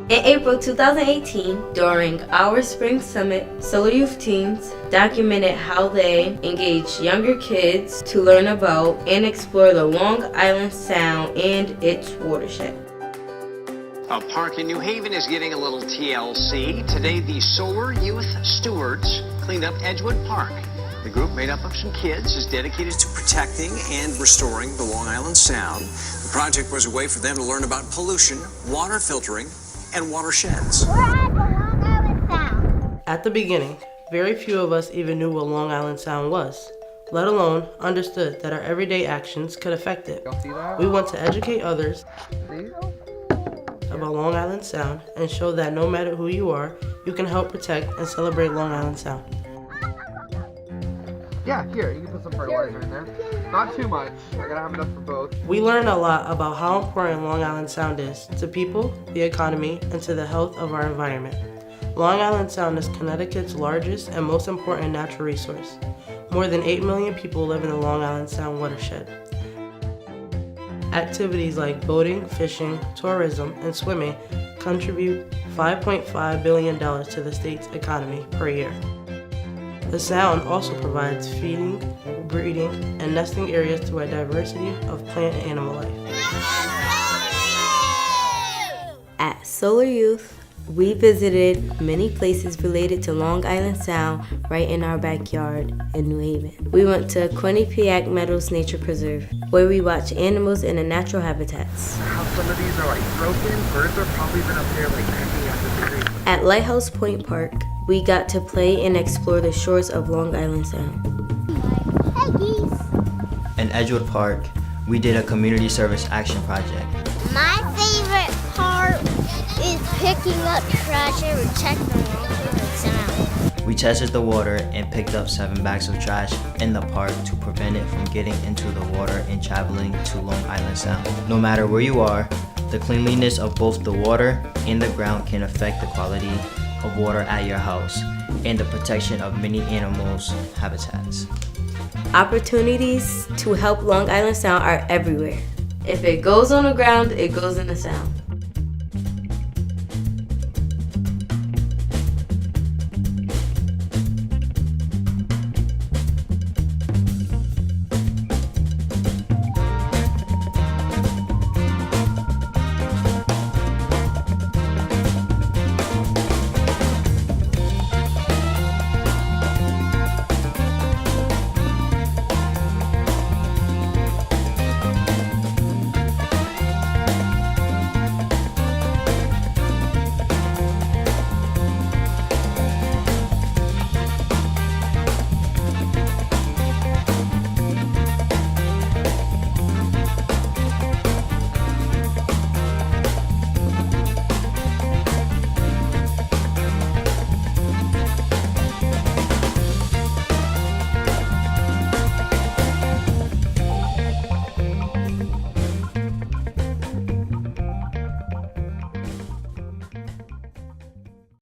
In April 2018, during our Spring Summit, Solar Youth teams documented how they engage younger kids to learn about and explore the Long Island Sound and its watershed. A park in New Haven is getting a little TLC. Today, the Solar Youth Stewards cleaned up Edgewood Park. The group, made up of some kids, is dedicated to protecting and restoring the Long Island Sound. The project was a way for them to learn about pollution, water filtering, and watersheds. We're at the Long Island Sound. At the beginning, very few of us even knew what Long Island Sound was, let alone understood that our everyday actions could affect it. We want to educate others about Long Island Sound and show that no matter who you are, you can help protect and celebrate Long Island Sound. Yeah, here, you can put some fertilizer in there. Not too much. I gotta have enough for both. We learn a lot about how important Long Island Sound is to people, the economy, and to the health of our environment. Long Island Sound is Connecticut's largest and most important natural resource. More than 8 million people live in the Long Island Sound watershed. Activities like boating, fishing, tourism, and swimming contribute $5.5 billion to the state's economy per year. The Sound also provides feeding, breeding, and nesting areas to a diversity of plant and animal life. At Solar Youth, we visited many places related to Long Island Sound right in our backyard in New Haven. We went to Quinnipiac Meadows Nature Preserve, where we watch animals in their natural habitats. How some of these are like broken. Birds are probably been up there like creeping at the tree. At Lighthouse Point Park, we got to play and explore the shores of Long Island Sound. Hey geese. In Edgewood Park, we did a community service action project. My favorite part is picking up trash and protecting the Long Island Sound. We tested the water and picked up 7 bags of trash in the park to prevent it from getting into the water and traveling to Long Island Sound. No matter where you are, the cleanliness of both the water and the ground can affect the quality of water at your house and the protection of many animals' habitats. Opportunities to help Long Island Sound are everywhere. If it goes on the ground, it goes in the sound.